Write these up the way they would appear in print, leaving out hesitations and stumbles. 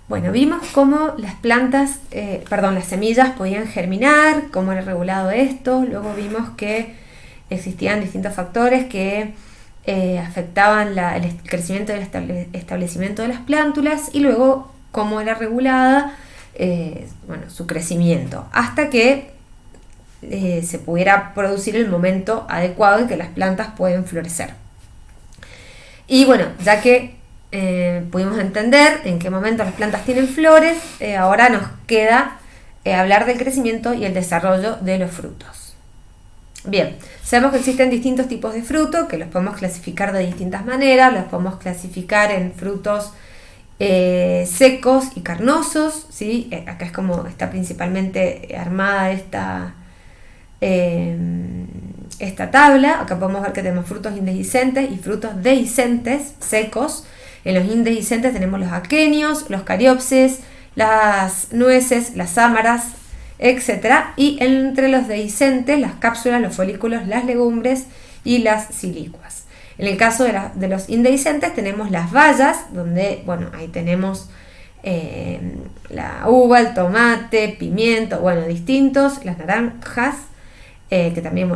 Bueno, vimos cómo las semillas podían germinar, cómo era regulado esto. Luego vimos que existían distintos factores que afectaban el crecimiento y el establecimiento de las plántulas, y luego cómo era regulada su crecimiento, hasta que se pudiera producir el momento adecuado en que las plantas pueden florecer. Y bueno, ya que pudimos entender en qué momento las plantas tienen flores, ahora nos queda hablar del crecimiento y el desarrollo de los frutos. Bien, sabemos que existen distintos tipos de frutos, que los podemos clasificar de distintas maneras. Los podemos clasificar en frutos secos y carnosos, ¿sí? Acá es como está principalmente armada esta tabla. Acá podemos ver que tenemos frutos indehiscentes y frutos dehiscentes secos. En los indehiscentes tenemos los aquenios, los cariopsis, las nueces, las sámaras, etc. Y entre los dehiscentes, las cápsulas, los folículos, las legumbres y las silicuas. En el caso de los indehiscentes tenemos las bayas, donde ahí tenemos la uva, el tomate, pimiento, distintos, las naranjas, que también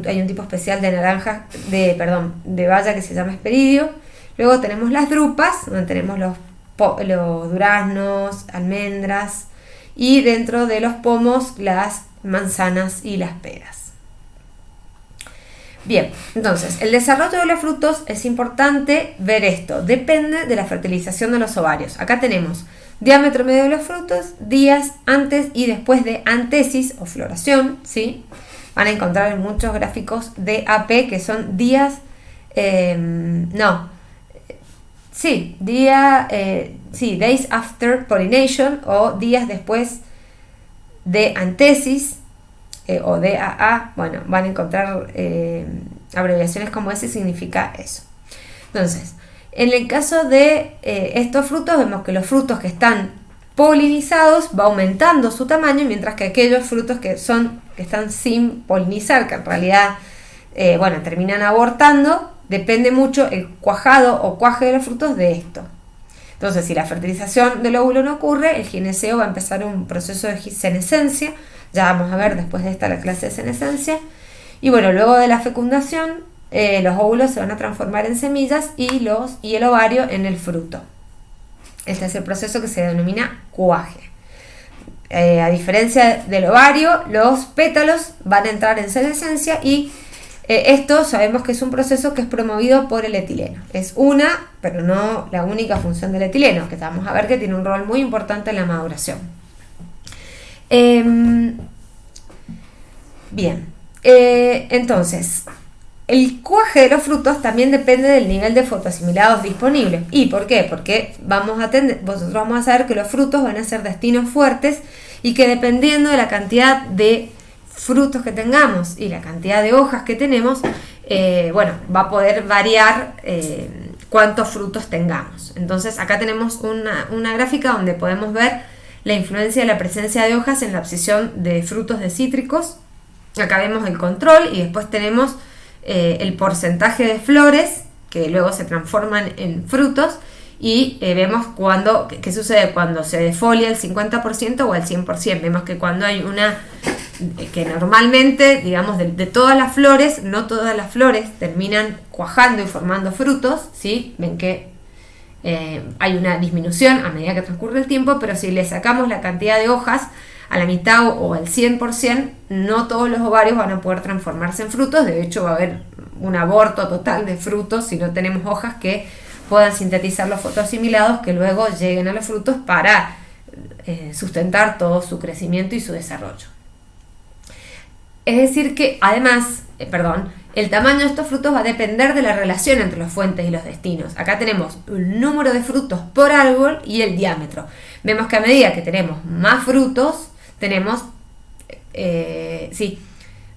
hay un tipo especial de naranja, de baya que se llama esperidio. Luego tenemos las drupas, donde tenemos los duraznos, almendras, y dentro de los pomos las manzanas y las peras. Bien, entonces el desarrollo de los frutos es importante ver esto. Depende de la fertilización de los ovarios. Acá tenemos diámetro medio de los frutos, días antes y después de antesis o floración, ¿sí? Van a encontrar en muchos gráficos de AP que son días, days after pollination, o días después de antesis, o DAA. Van a encontrar abreviaciones como ese, significa eso. Entonces, en el caso de estos frutos, vemos que los frutos que están polinizados va aumentando su tamaño, mientras que aquellos frutos que están sin polinizar, que en realidad terminan abortando, depende mucho el cuajado o cuaje de los frutos de esto. Entonces, si la fertilización del óvulo no ocurre, el gineceo va a empezar un proceso de senescencia. Ya vamos a ver después de esta la clase de senescencia. Y luego de la fecundación, los óvulos se van a transformar en semillas y el ovario en el fruto. Este es el proceso que se denomina cuaje. A diferencia del ovario, los pétalos van a entrar en senescencia, y esto sabemos que es un proceso que es promovido por el etileno. Es una, pero no la única función del etileno, que vamos a ver que tiene un rol muy importante en la maduración. Entonces, el cuaje de los frutos también depende del nivel de fotoasimilados disponibles. ¿Y por qué? Porque nosotros vamos a saber que los frutos van a ser destinos fuertes, y que dependiendo de la cantidad de frutos que tengamos y la cantidad de hojas que tenemos, va a poder variar cuántos frutos tengamos. Entonces acá tenemos una gráfica donde podemos ver la influencia de la presencia de hojas en la abscisión de frutos de cítricos. Acá vemos el control, y después tenemos el porcentaje de flores que luego se transforman en frutos, y vemos qué sucede cuando se defolia el 50% o el 100%. Vemos que cuando hay que normalmente, digamos, de todas las flores, no todas las flores terminan cuajando y formando frutos, ¿sí? Ven que hay una disminución a medida que transcurre el tiempo, pero si le sacamos la cantidad de hojas a la mitad o al 100%, no todos los ovarios van a poder transformarse en frutos. De hecho, va a haber un aborto total de frutos si no tenemos hojas que puedan sintetizar los fotoasimilados que luego lleguen a los frutos para sustentar todo su crecimiento y su desarrollo. Es decir que además, el tamaño de estos frutos va a depender de la relación entre las fuentes y los destinos. Acá tenemos el número de frutos por árbol y el diámetro. Vemos que a medida que tenemos más frutos,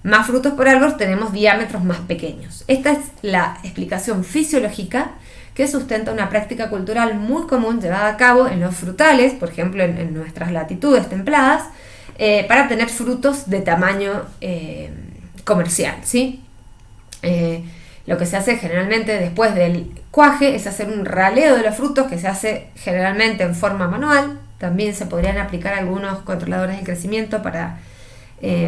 más frutos por árbol, tenemos diámetros más pequeños. Esta es la explicación fisiológica que sustenta una práctica cultural muy común llevada a cabo en los frutales, por ejemplo en nuestras latitudes templadas, para tener frutos de tamaño comercial, ¿sí? Lo que se hace generalmente después del cuaje es hacer un raleo de los frutos, que se hace generalmente en forma manual. También se podrían aplicar algunos controladores de crecimiento para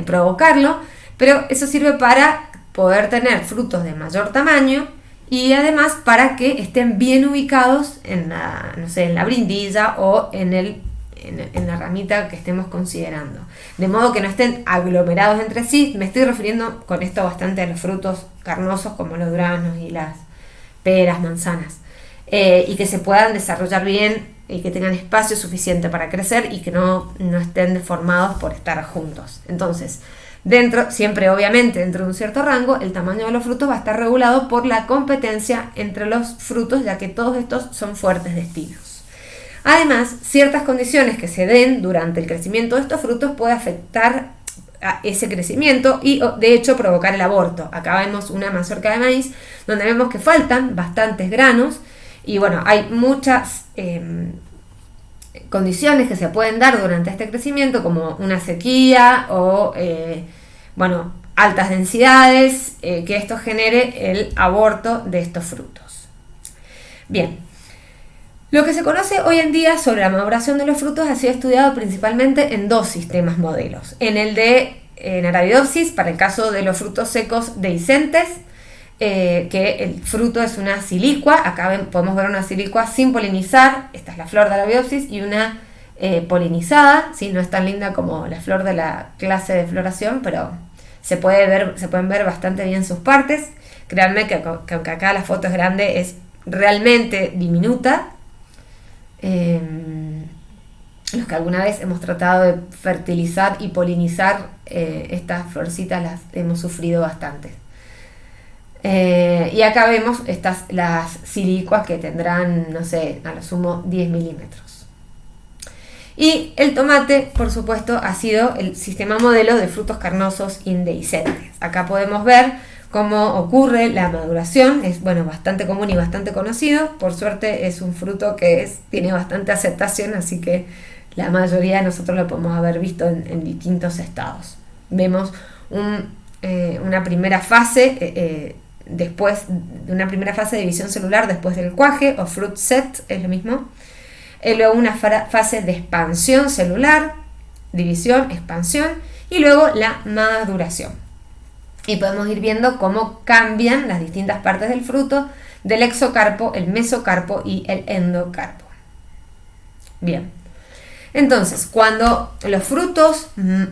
provocarlo, pero eso sirve para poder tener frutos de mayor tamaño y además para que estén bien ubicados en la, no sé, en la brindilla o en la ramita que estemos considerando, de modo que no estén aglomerados entre sí. Me estoy refiriendo con esto bastante a los frutos carnosos como los duranos y las peras, manzanas, y que se puedan desarrollar bien y que tengan espacio suficiente para crecer y que no estén deformados por estar juntos. Entonces, siempre obviamente dentro de un cierto rango, el tamaño de los frutos va a estar regulado por la competencia entre los frutos, ya que todos estos son fuertes de espinos. Además, ciertas condiciones que se den durante el crecimiento de estos frutos puede afectar a ese crecimiento y de hecho provocar el aborto. Acá vemos una mazorca de maíz donde vemos que faltan bastantes granos y bueno, hay muchas condiciones que se pueden dar durante este crecimiento, como una sequía o altas densidades, que esto genere el aborto de estos frutos. Bien. Lo que se conoce hoy en día sobre la maduración de los frutos ha sido estudiado principalmente en dos sistemas modelos. En el de Arabidopsis, para el caso de los frutos secos dehiscentes, que el fruto es una silicua. Acá podemos ver una silicua sin polinizar, esta es la flor de Arabidopsis, y una polinizada, ¿sí? No es tan linda como la flor de la clase de floración, pero se pueden ver bastante bien sus partes. Créanme que aunque acá la foto es grande, es realmente diminuta. Los que alguna vez hemos tratado de fertilizar y polinizar estas florcitas las hemos sufrido bastante. Y acá vemos las silicuas que tendrán, no sé, a lo sumo 10 milímetros. Y el tomate, por supuesto, ha sido el sistema modelo de frutos carnosos indehiscentes. Acá podemos ver cómo ocurre la maduración. Es bastante común y bastante conocido. Por suerte es un fruto que tiene bastante aceptación, así que la mayoría de nosotros lo podemos haber visto en distintos estados. Vemos una primera fase, después de una primera fase de división celular después del cuaje, o fruit set, es lo mismo. Luego una fase de expansión celular, división, expansión, y luego la maduración. Y podemos ir viendo cómo cambian las distintas partes del fruto, del exocarpo, el mesocarpo y el endocarpo. Bien, entonces cuando los frutos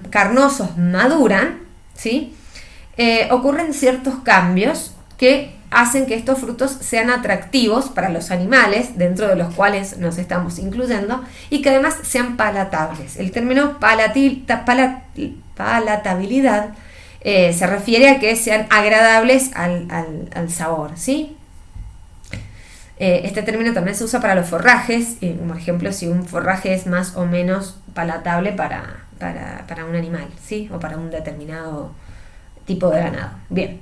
carnosos maduran, ¿sí? Ocurren ciertos cambios que hacen que estos frutos sean atractivos para los animales, dentro de los cuales nos estamos incluyendo, y que además sean palatables. El término palatabilidad se refiere a que sean agradables al sabor, ¿sí? Este término también se usa para los forrajes, como ejemplo, si un forraje es más o menos palatable para un animal, ¿sí? O para un determinado tipo de ganado. Bien,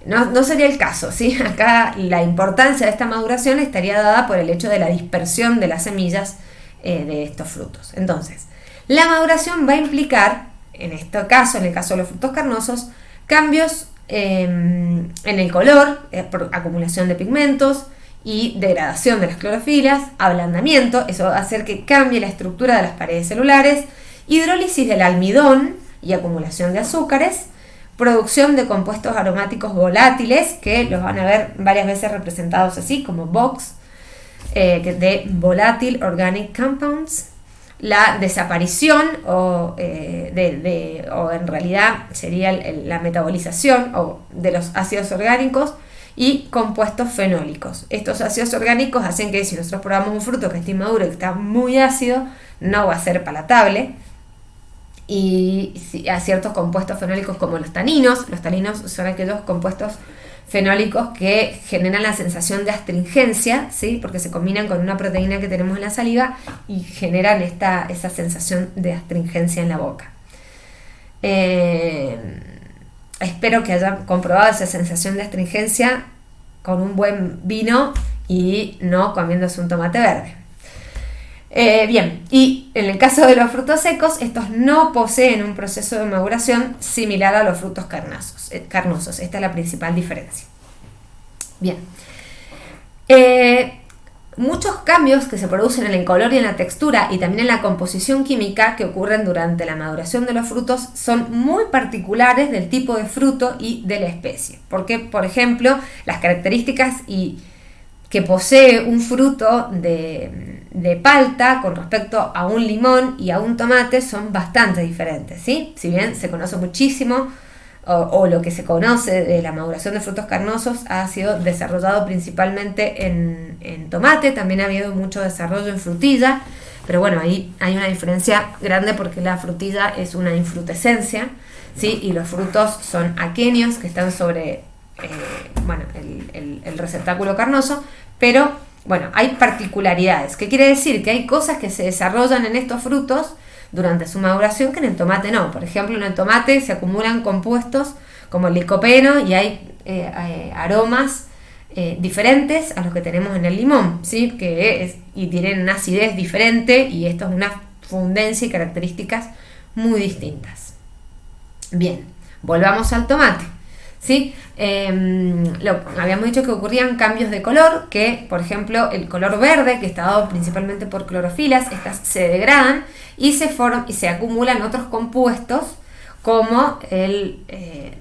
no sería el caso, ¿sí? Acá la importancia de esta maduración estaría dada por el hecho de la dispersión de las semillas de estos frutos. Entonces, la maduración va a implicar, en este caso, en el caso de los frutos carnosos, cambios en el color, por acumulación de pigmentos y degradación de las clorofilas, ablandamiento, eso va a hacer que cambie la estructura de las paredes celulares, hidrólisis del almidón y acumulación de azúcares, producción de compuestos aromáticos volátiles, que los van a ver varias veces representados así, como VOX, de Volatile Organic Compounds, la desaparición o en realidad sería la metabolización de los ácidos orgánicos y compuestos fenólicos. Estos ácidos orgánicos hacen que si nosotros probamos un fruto que está inmaduro y que está muy ácido, no va a ser palatable. Y a ciertos compuestos fenólicos como los taninos son aquellos compuestos fenólicos que generan la sensación de astringencia, ¿sí? Porque se combinan con una proteína que tenemos en la saliva y generan esa sensación de astringencia en la boca. Espero que hayan comprobado esa sensación de astringencia con un buen vino y no comiéndose un tomate verde. Bien, y en el caso de los frutos secos, estos no poseen un proceso de maduración similar a los frutos carnosos. Esta es la principal diferencia. Bien. Muchos cambios que se producen en el color y en la textura y también en la composición química que ocurren durante la maduración de los frutos son muy particulares del tipo de fruto y de la especie. Porque, por ejemplo, las características que posee un fruto de palta con respecto a un limón y a un tomate son bastante diferentes, ¿sí? Si bien se conoce muchísimo o lo que se conoce de la maduración de frutos carnosos ha sido desarrollado principalmente en tomate, también ha habido mucho desarrollo en frutilla, pero bueno, ahí hay una diferencia grande porque la frutilla es una infrutescencia, ¿sí? Y los frutos son aquenios que están sobre el receptáculo carnoso, pero bueno, hay particularidades. ¿Qué quiere decir? Que hay cosas que se desarrollan en estos frutos durante su maduración que en el tomate no. Por ejemplo, en el tomate se acumulan compuestos como el licopeno y hay aromas diferentes a los que tenemos en el limón, ¿sí? Y tienen una acidez diferente y esto es una fundencia y características muy distintas. Bien, volvamos al tomate, ¿sí? Habíamos dicho que ocurrían cambios de color, que por ejemplo el color verde, que está dado principalmente por clorofilas, estas se degradan y se acumulan otros compuestos como el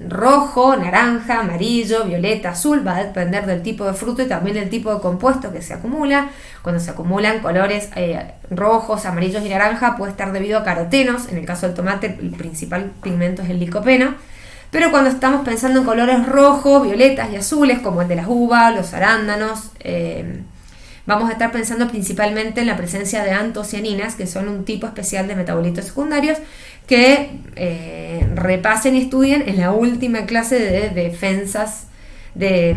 rojo, naranja, amarillo, violeta, azul. Va a depender del tipo de fruto y también del tipo de compuesto que se acumula. Cuando se acumulan colores rojos, amarillos y naranja puede estar debido a carotenos. En el caso del tomate el principal pigmento es el licopeno. Pero cuando estamos pensando en colores rojos, violetas y azules, como el de las uvas, los arándanos, vamos a estar pensando principalmente en la presencia de antocianinas, que son un tipo especial de metabolitos secundarios que repasen y estudien en la última clase de defensas, de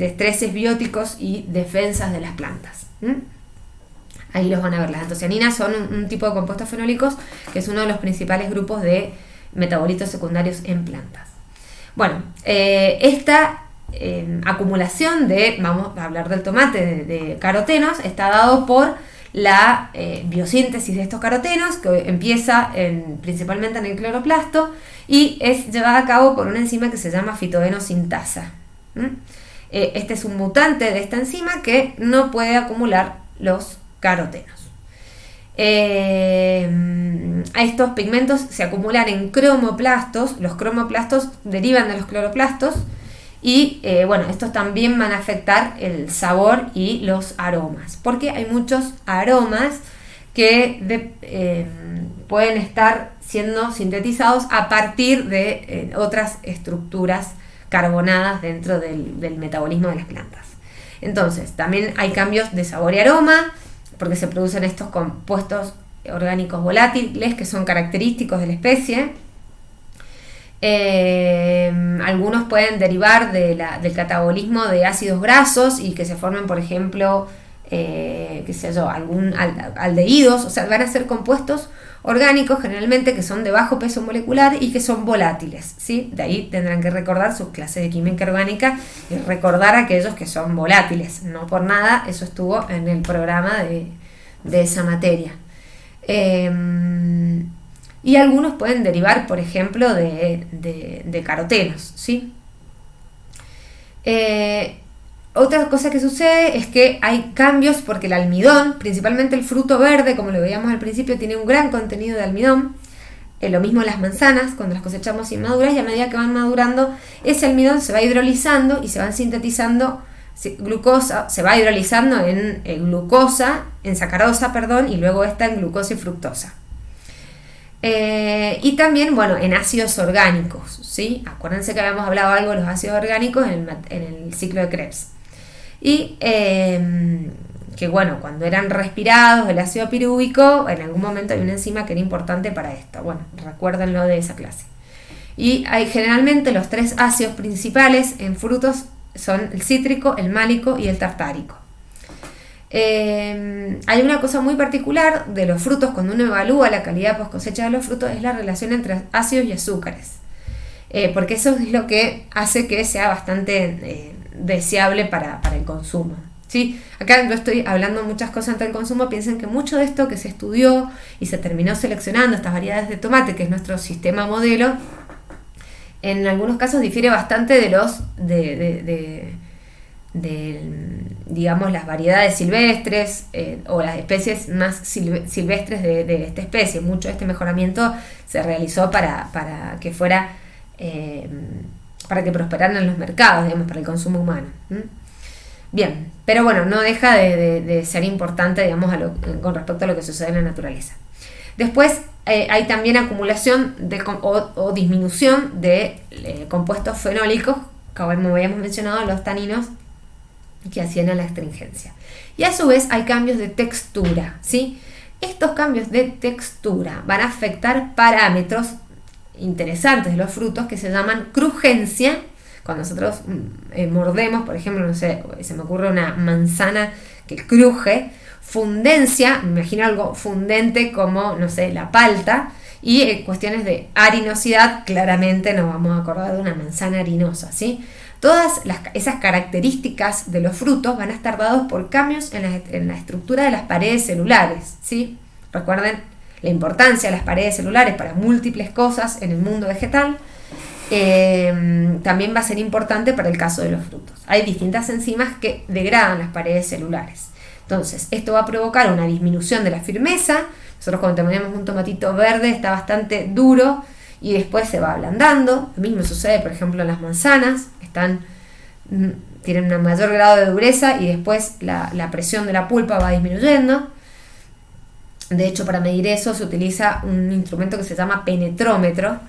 estreses bióticos y defensas de las plantas. Ahí los van a ver. Las antocianinas son un tipo de compuestos fenólicos que es uno de los principales grupos de metabolitos secundarios en plantas. Bueno, esta acumulación vamos a hablar del tomate, de carotenos, está dado por la biosíntesis de estos carotenos, que empieza principalmente en el cloroplasto y es llevada a cabo por una enzima que se llama fitoenosintasa. Este es un mutante de esta enzima que no puede acumular los carotenos. A estos pigmentos se acumulan en cromoplastos. Los cromoplastos derivan de los cloroplastos y estos también van a afectar el sabor y los aromas, porque hay muchos aromas que pueden estar siendo sintetizados a partir de otras estructuras carbonadas dentro del metabolismo de las plantas. Entonces también hay cambios de sabor y aroma porque se producen estos compuestos orgánicos volátiles que son característicos de la especie. Algunos pueden derivar del catabolismo de ácidos grasos y que se formen, por ejemplo, algún aldehídos, o sea, van a ser compuestos orgánicos generalmente que son de bajo peso molecular y que son volátiles, ¿sí? De ahí tendrán que recordar sus clases de química orgánica y recordar aquellos que son volátiles. No por nada, eso estuvo en el programa de esa materia. Y algunos pueden derivar, por ejemplo, de carotenos, ¿sí? Otra cosa que sucede es que hay cambios porque el almidón, principalmente el fruto verde, como lo veíamos al principio, tiene un gran contenido de almidón. Lo mismo las manzanas, cuando las cosechamos inmaduras, y a medida que van madurando, ese almidón se va hidrolizando y se van sintetizando glucosa, se va hidrolizando en glucosa, en sacarosa, y luego está en glucosa y fructosa. Y también, en ácidos orgánicos, ¿sí? Acuérdense que habíamos hablado algo de los ácidos orgánicos en el ciclo de Krebs. Y que cuando eran respirados el ácido pirúvico, en algún momento hay una enzima que era importante para esto. Recuérdenlo de esa clase. Y hay generalmente los 3 ácidos principales en frutos son el cítrico, el málico y el tartárico. Hay una cosa muy particular de los frutos cuando uno evalúa la calidad post cosecha de los frutos, es la relación entre ácidos y azúcares, porque eso es lo que hace que sea bastante deseable para el consumo, ¿sí? Acá yo estoy hablando muchas cosas ante el consumo. Piensen que mucho de esto que se estudió y se terminó seleccionando estas variedades de tomate, que es nuestro sistema modelo, en algunos casos difiere bastante de digamos, las variedades silvestres o las especies más silvestres de esta especie. Mucho de este mejoramiento se realizó para que fuera, para que prosperaran en los mercados, digamos, para el consumo humano. Bien, pero bueno, no deja de ser importante, digamos, con respecto a lo que sucede en la naturaleza. Después hay también acumulación o disminución de compuestos fenólicos, como habíamos mencionado, los taninos, que hacían a la astringencia. Y a su vez hay cambios de textura, ¿sí? Estos cambios de textura van a afectar parámetros interesantes de los frutos que se llaman crujencia. Cuando nosotros mordemos, por ejemplo, no sé, se me ocurre una manzana que cruje. Fundencia, me imagino algo fundente como, no sé, la palta. Y cuestiones de harinosidad, claramente nos vamos a acordar de una manzana harinosa, ¿sí? Todas esas características de los frutos van a estar dados por cambios en la estructura de las paredes celulares, ¿sí? Recuerden la importancia de las paredes celulares para múltiples cosas en el mundo vegetal. También va a ser importante para el caso de los frutos. Hay distintas enzimas que degradan las paredes celulares. Entonces, esto va a provocar una disminución de la firmeza. Nosotros cuando tenemos un tomatito verde está bastante duro y después se va ablandando. Lo mismo sucede, por ejemplo, en las manzanas. Tienen un mayor grado de dureza y después la presión de la pulpa va disminuyendo. De hecho, para medir eso se utiliza un instrumento que se llama penetrómetro,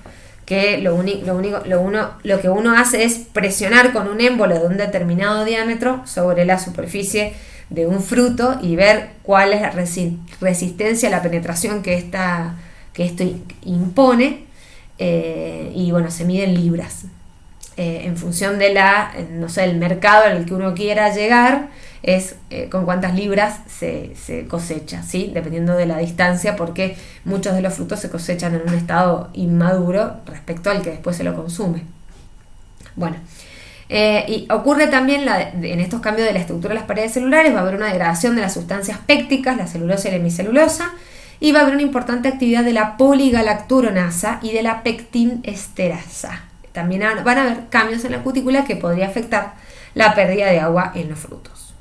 que lo que uno hace es presionar con un émbolo de un determinado diámetro sobre la superficie de un fruto y ver cuál es la resistencia a la penetración que esto impone, y bueno, se mide en libras. En función de el mercado al que uno quiera llegar, es con cuántas libras se cosecha, ¿sí? Dependiendo de la distancia, porque muchos de los frutos se cosechan en un estado inmaduro respecto al que después se lo consume. Bueno, y ocurre también en estos cambios de la estructura de las paredes celulares, va a haber una degradación de las sustancias pépticas, la celulosa y la hemicelulosa, y va a haber una importante actividad de la poligalacturonasa y de la pectinesterasa. También van a haber cambios en la cutícula que podría afectar la pérdida de agua en los frutos.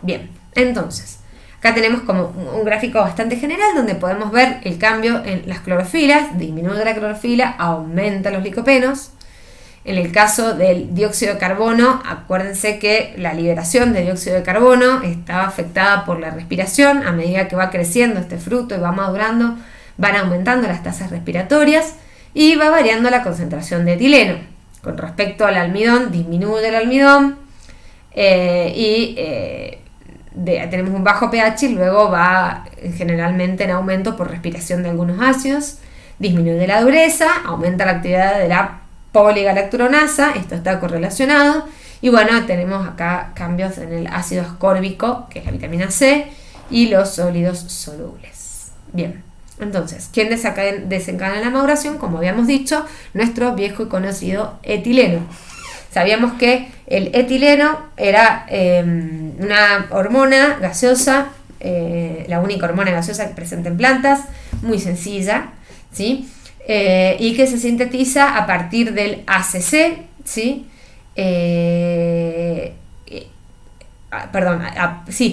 Bien, entonces, acá tenemos como un gráfico bastante general donde podemos ver el cambio en las clorofilas. Disminuye la clorofila, aumenta los licopenos. En el caso del dióxido de carbono, acuérdense que la liberación de dióxido de carbono estaba afectada por la respiración. A medida que va creciendo este fruto y va madurando, van aumentando las tasas respiratorias. Y va variando la concentración de etileno. Con respecto al almidón, disminuye el almidón tenemos un bajo pH y luego va generalmente en aumento por respiración de algunos ácidos. Disminuye la dureza, aumenta la actividad de la poligalacturonasa, esto está correlacionado. Y bueno, tenemos acá cambios en el ácido ascórbico, que es la vitamina C, y los sólidos solubles. Bien. Entonces, ¿quién desencadena la maduración? Como habíamos dicho, nuestro viejo y conocido etileno. Sabíamos que el etileno era una hormona gaseosa, la única hormona gaseosa presente en plantas, muy sencilla, ¿sí? Y que se sintetiza a partir del ACC, ¿sí?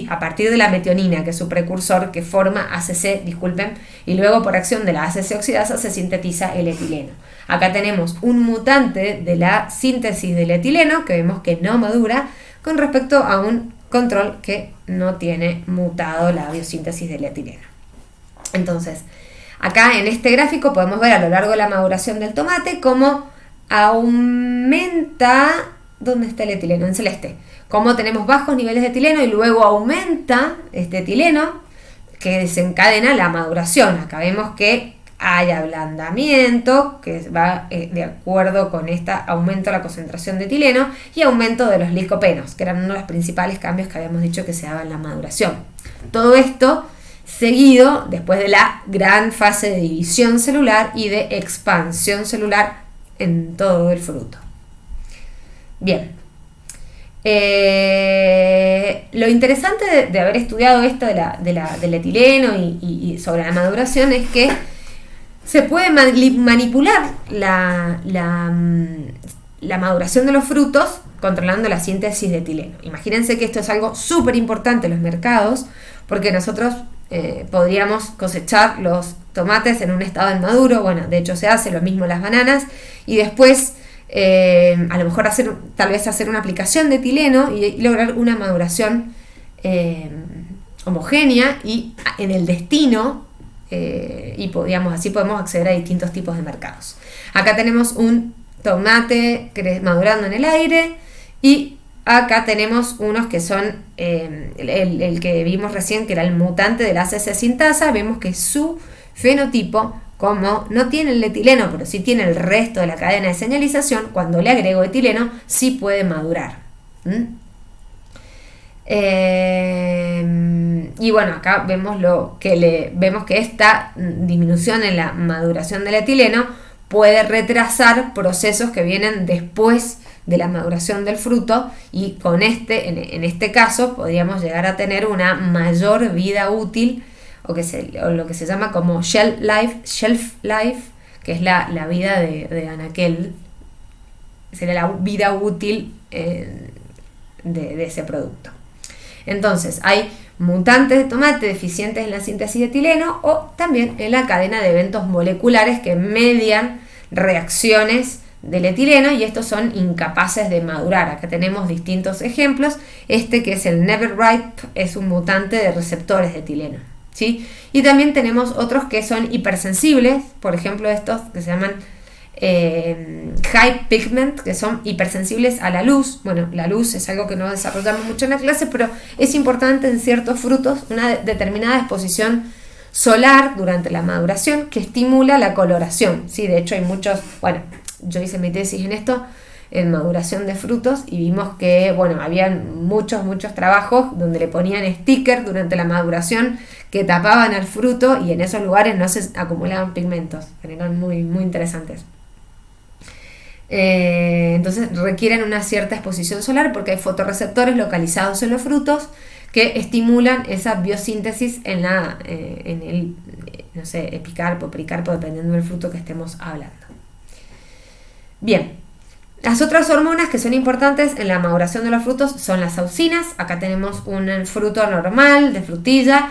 A partir de la metionina, que es su precursor que forma ACC, y luego por acción de la ACC oxidasa se sintetiza el etileno. Acá tenemos un mutante de la síntesis del etileno que vemos que no madura con respecto a un control que no tiene mutado la biosíntesis del etileno. Entonces, acá en este gráfico podemos ver a lo largo de la maduración del tomate cómo aumenta. ¿Dónde está el etileno? En celeste. Cómo tenemos bajos niveles de etileno y luego aumenta este etileno que desencadena la maduración. Acá vemos que hay ablandamiento que va de acuerdo con este aumento de la concentración de etileno y aumento de los licopenos, que eran uno de los principales cambios que habíamos dicho que se daba en la maduración. Todo esto seguido después de la gran fase de división celular y de expansión celular en todo el fruto. Bien, lo interesante de haber estudiado esto del etileno y sobre la maduración es que se puede manipular la maduración de los frutos controlando la síntesis de etileno. Imagínense que esto es algo súper importante en los mercados, porque nosotros podríamos cosechar los tomates en un estado inmaduro, bueno, de hecho se hace lo mismo las bananas, y después a lo mejor tal vez hacer una aplicación de etileno y lograr una maduración homogénea y en el destino, y así podemos acceder a distintos tipos de mercados. Acá tenemos un tomate madurando en el aire, y acá tenemos unos que son el que vimos recién, que era el mutante de la ACC sintasa. Vemos que su fenotipo, como no tiene el etileno, pero sí tiene el resto de la cadena de señalización, cuando le agrego etileno sí puede madurar. Y bueno, acá vemos vemos que esta disminución en la maduración del etileno puede retrasar procesos que vienen después de la maduración del fruto, y con en este caso podríamos llegar a tener una mayor vida útil, o lo que se llama como shelf life, que es la vida de anaquel, sería la vida útil de ese producto. Entonces hay mutantes de tomate deficientes en la síntesis de etileno, o también en la cadena de eventos moleculares que median reacciones del etileno, y estos son incapaces de madurar. Acá tenemos distintos ejemplos. Este, que es el Never Ripe, es un mutante de receptores de etileno, ¿sí? Y también tenemos otros que son hipersensibles, por ejemplo estos que se llaman high pigment, que son hipersensibles a la luz. Bueno, la luz es algo que no desarrollamos mucho en la clase, pero es importante en ciertos frutos una determinada exposición solar durante la maduración que estimula la coloración, ¿sí? De hecho hay muchos, bueno, yo hice mi tesis en esto, en maduración de frutos, y vimos que, bueno, habían muchos trabajos donde le ponían stickers durante la maduración que tapaban al fruto, y en esos lugares no se acumulaban pigmentos, eran muy interesantes. Entonces requieren una cierta exposición solar, porque hay fotorreceptores localizados en los frutos que estimulan esa biosíntesis en el epicarpo, pericarpo, dependiendo del fruto que estemos hablando. Bien, las otras hormonas que son importantes en la maduración de los frutos son las auxinas. Acá tenemos un fruto normal de frutilla,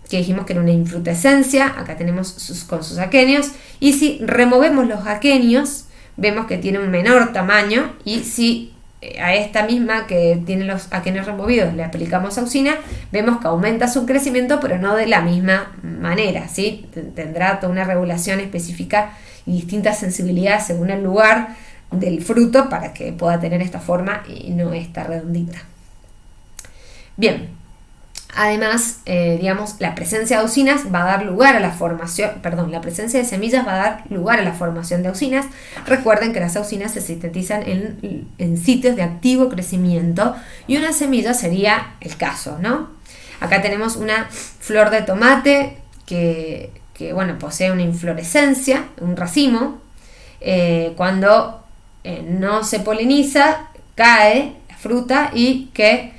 que dijimos que era una infrutescencia. Acá tenemos con sus aquenios, y si removemos los aquenios vemos que tiene un menor tamaño, y si a esta misma que tiene los aquenios removidos le aplicamos auxina, vemos que aumenta su crecimiento, pero no de la misma manera, ¿sí? Tendrá toda una regulación específica y distintas sensibilidades según el lugar del fruto para que pueda tener esta forma y no esta redondita. Bien, además, la presencia de auxinas va a dar lugar a la la presencia de semillas va a dar lugar a la formación de auxinas. Recuerden que las auxinas se sintetizan en sitios de activo crecimiento, y una semilla sería el caso, ¿no? Acá tenemos una flor de tomate que posee una inflorescencia, un racimo. Cuando no se poliniza, cae la fruta, y que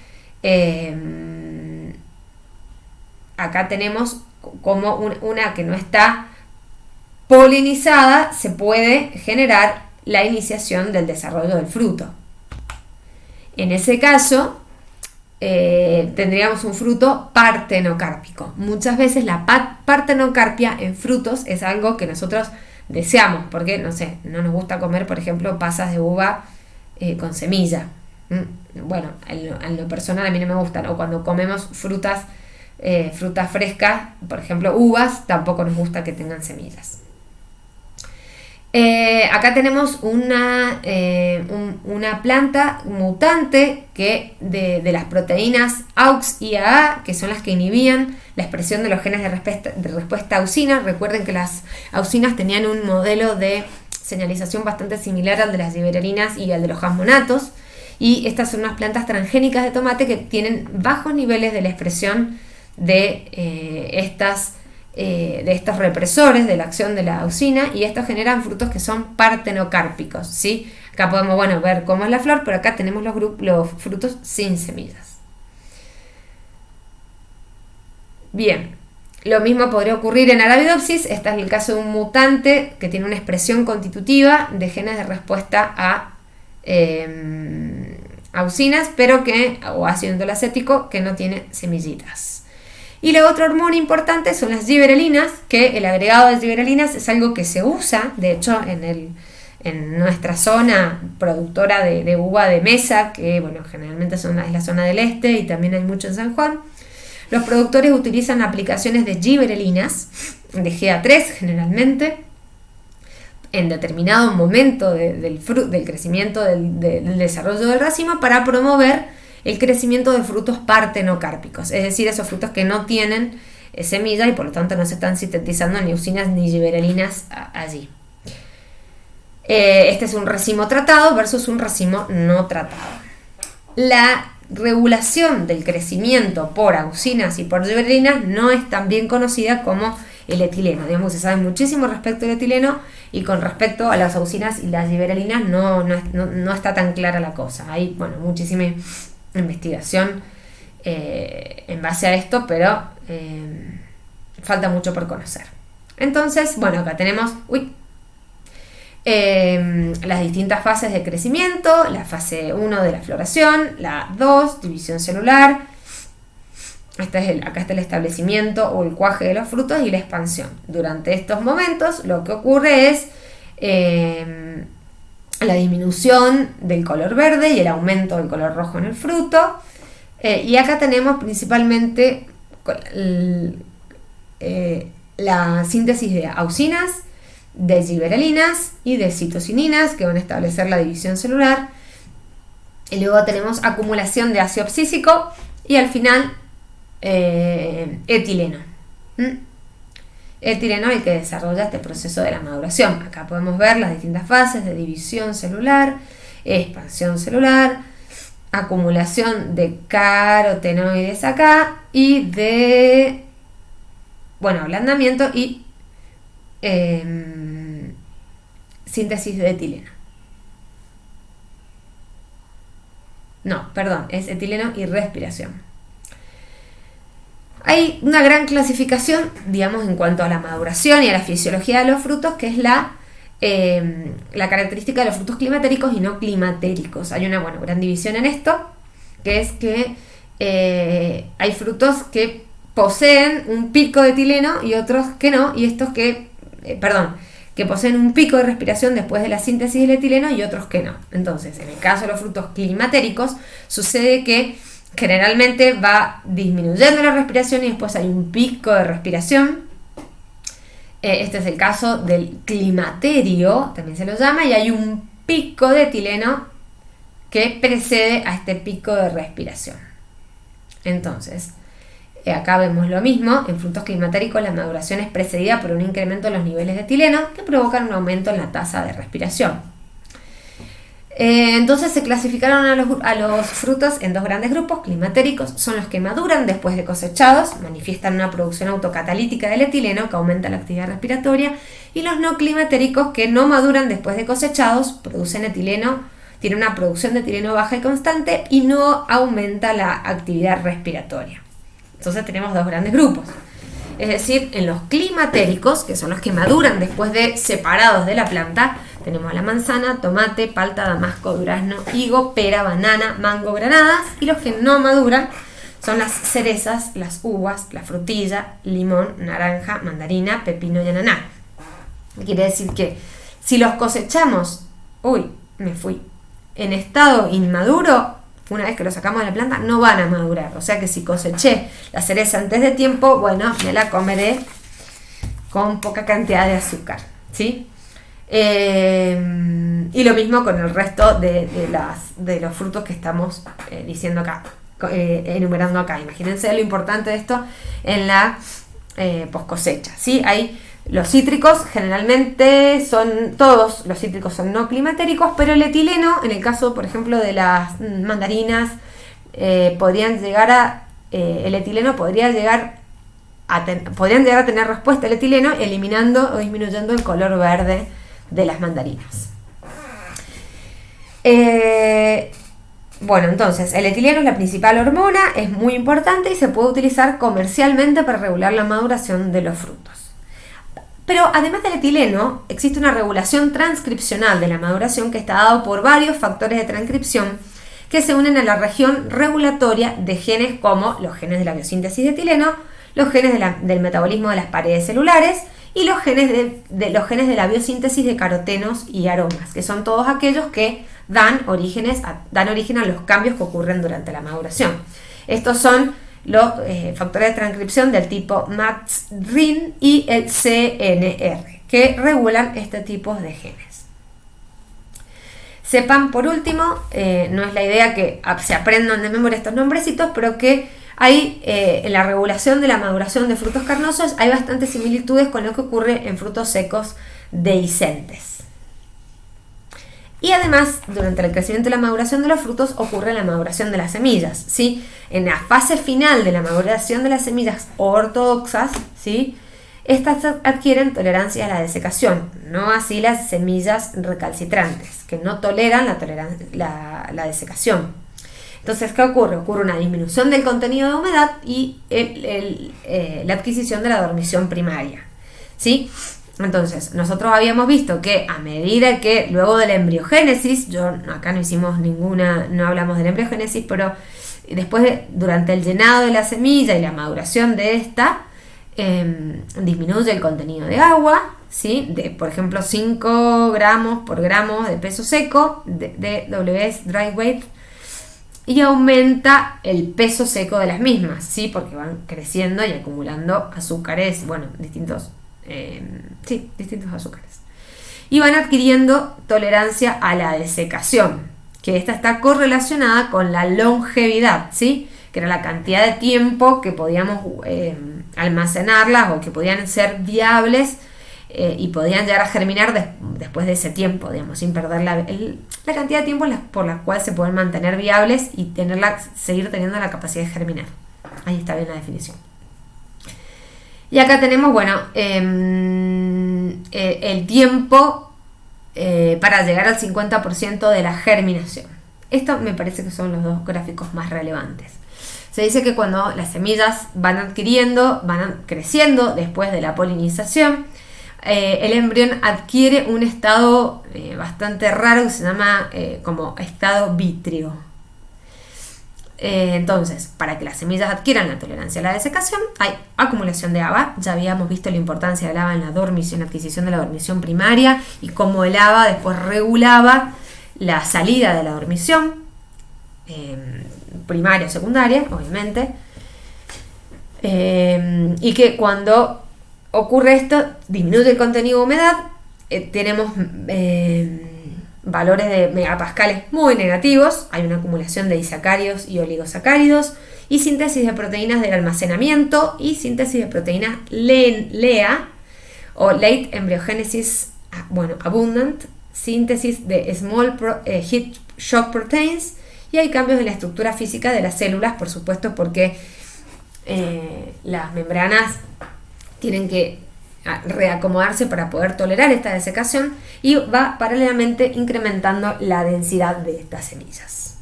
acá tenemos como una que no está polinizada, se puede generar la iniciación del desarrollo del fruto. En ese caso tendríamos un fruto partenocárpico. Muchas veces la partenocarpia en frutos es algo que nosotros deseamos, porque no nos gusta comer, por ejemplo, pasas de uva con semilla. Bueno, en lo personal a mí no me gustan, o cuando comemos frutas frescas, por ejemplo uvas, tampoco nos gusta que tengan semillas. Acá tenemos una planta mutante que de las proteínas AUX y AA, que son las que inhibían la expresión de los genes de respuesta auxina. Recuerden que las auxinas tenían un modelo de señalización bastante similar al de las gibberelinas y al de los jasmonatos, y estas son unas plantas transgénicas de tomate que tienen bajos niveles de la expresión de estos represores de la acción de la auxina, y estos generan frutos que son partenocárpicos, ¿sí? Acá podemos ver cómo es la flor, pero acá tenemos los frutos sin semillas. Bien, lo mismo podría ocurrir en Arabidopsis. Este es el caso de un mutante que tiene una expresión constitutiva de genes de respuesta auxinas, o ácido indolacético, que no tiene semillitas. Y la otra hormona importante son las giberelinas, que el agregado de giberelinas es algo que se usa, de hecho, en nuestra zona productora de uva de mesa, que bueno, generalmente es la zona del este y también hay mucho en San Juan. Los productores utilizan aplicaciones de giberelinas, de GA3 generalmente, en determinado momento del crecimiento, del desarrollo del racimo, para promover el crecimiento de frutos partenocárpicos, es decir, esos frutos que no tienen semilla y por lo tanto no se están sintetizando ni auxinas ni giberelinas allí. Este es un racimo tratado versus un racimo no tratado. La regulación del crecimiento por auxinas y por giberelinas no es tan bien conocida como el etileno. Digamos, se sabe muchísimo respecto al etileno y con respecto a las auxinas y las giberelinas no está tan clara la cosa. Hay, bueno, muchísima investigación en base a esto, pero falta mucho por conocer. Entonces, bueno, acá tenemos las distintas fases de crecimiento, la fase 1 de la floración, la 2, división celular, acá está el establecimiento o el cuaje de los frutos y la expansión. Durante estos momentos lo que ocurre es la disminución del color verde y el aumento del color rojo en el fruto, y acá tenemos principalmente la síntesis de auxinas, de giberelinas y de citosininas que van a establecer la división celular, y luego tenemos acumulación de ácido abscísico y al final etileno. Etileno el que desarrolla este proceso de la maduración. Acá podemos ver las distintas fases de división celular, expansión celular, acumulación de carotenoides acá y de ablandamiento y síntesis de etileno. Es etileno y respiración. Hay una gran clasificación, digamos, en cuanto a la maduración y a la fisiología de los frutos, que es la característica de los frutos climatéricos y no climatéricos. Hay una gran división en esto, que es que hay frutos que poseen un pico de etileno y otros que no, y estos que poseen un pico de respiración después de la síntesis del etileno y otros que no. Entonces, en el caso de los frutos climatéricos, sucede que generalmente va disminuyendo la respiración y después hay un pico de respiración. Este es el caso del climaterio, también se lo llama, y hay un pico de etileno que precede a este pico de respiración. Entonces, acá vemos lo mismo. En frutos climatéricos la maduración es precedida por un incremento en los niveles de etileno que provocan un aumento en la tasa de respiración. Entonces se clasificaron a los frutos en dos grandes grupos. Climatéricos son los que maduran después de cosechados, manifiestan una producción autocatalítica del etileno que aumenta la actividad respiratoria, y los no climatéricos, que no maduran después de cosechados, producen etileno, tienen una producción de etileno baja y constante y no aumenta la actividad respiratoria. Entonces tenemos dos grandes grupos. Es decir, en los climatéricos, que son los que maduran después de separados de la planta, tenemos la manzana, tomate, palta, damasco, durazno, higo, pera, banana, mango, granadas, y los que no maduran son las cerezas, las uvas, la frutilla, limón, naranja, mandarina, pepino y ananá. Quiere decir que si los cosechamos, en estado inmaduro, una vez que lo sacamos de la planta, no van a madurar. O sea que si coseché la cereza antes de tiempo, me la comeré con poca cantidad de azúcar, ¿sí? Y lo mismo con el resto de los frutos que estamos diciendo acá, enumerando acá. Imagínense lo importante de esto en la post cosecha, ¿sí? Hay los cítricos, generalmente todos los cítricos son no climatéricos, pero el etileno, en el caso, por ejemplo, de las mandarinas, podrían llegar a tener respuesta al etileno, eliminando o disminuyendo el color verde de las mandarinas. Entonces, el etileno es la principal hormona, es muy importante y se puede utilizar comercialmente para regular la maduración de los frutos. Pero además del etileno, existe una regulación transcripcional de la maduración que está dado por varios factores de transcripción que se unen a la región regulatoria de genes como los genes de la biosíntesis de etileno, los genes del metabolismo de las paredes celulares y los genes de la biosíntesis de carotenos y aromas, que son todos aquellos que dan origen a los cambios que ocurren durante la maduración. Estos son los factores de transcripción del tipo MAX-RIN y el CNR, que regulan este tipo de genes. Sepan por último, no es la idea que se aprendan de memoria estos nombrecitos, pero que hay en la regulación de la maduración de frutos carnosos hay bastantes similitudes con lo que ocurre en frutos secos dehiscentes. Y además, durante el crecimiento y la maduración de los frutos ocurre la maduración de las semillas, ¿sí? En la fase final de la maduración de las semillas ortodoxas, ¿sí? Estas adquieren tolerancia a la desecación, no así las semillas recalcitrantes, que no toleran la desecación. Entonces, ¿qué ocurre? Ocurre una disminución del contenido de humedad y la adquisición de la dormición primaria, ¿sí? Entonces, nosotros habíamos visto que a medida que luego de la embriogénesis, acá no hablamos de la embriogénesis, pero después durante el llenado de la semilla y la maduración de esta, disminuye el contenido de agua, ¿sí? De, por ejemplo, 5 gramos por gramo de peso seco, de WS dry weight, y aumenta el peso seco de las mismas, ¿sí? Porque van creciendo y acumulando azúcares, distintos azúcares. Y van adquiriendo tolerancia a la desecación, que esta está correlacionada con la longevidad, ¿sí? Que era la cantidad de tiempo que podíamos almacenarlas o que podían ser viables y podían llegar a germinar después de ese tiempo, sin perder la cantidad de tiempo por la cual se pueden mantener viables y seguir teniendo la capacidad de germinar. Ahí está bien la definición. Y acá tenemos, el tiempo para llegar al 50% de la germinación. Esto me parece que son los dos gráficos más relevantes. Se dice que cuando las semillas van creciendo después de la polinización, el embrión adquiere un estado bastante raro que se llama como estado vítreo. Entonces, para que las semillas adquieran la tolerancia a la desecación, hay acumulación de haba. Ya habíamos visto la importancia del haba en la adquisición de la dormición primaria y cómo el haba después regulaba la salida de la dormición primaria o secundaria, obviamente. Y que cuando ocurre esto, disminuye el contenido de humedad, tenemos valores de megapascales muy negativos, hay una acumulación de disacáridos y oligosacáridos y síntesis de proteínas del almacenamiento y síntesis de proteínas LEA o Late Embryogenesis Abundant, síntesis de Small Heat Shock Proteins, y hay cambios en la estructura física de las células, por supuesto, porque las membranas tienen que reacomodarse para poder tolerar esta desecación y va paralelamente incrementando la densidad de estas semillas.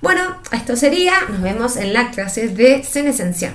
Bueno, esto sería, nos vemos en la clase de senescencia.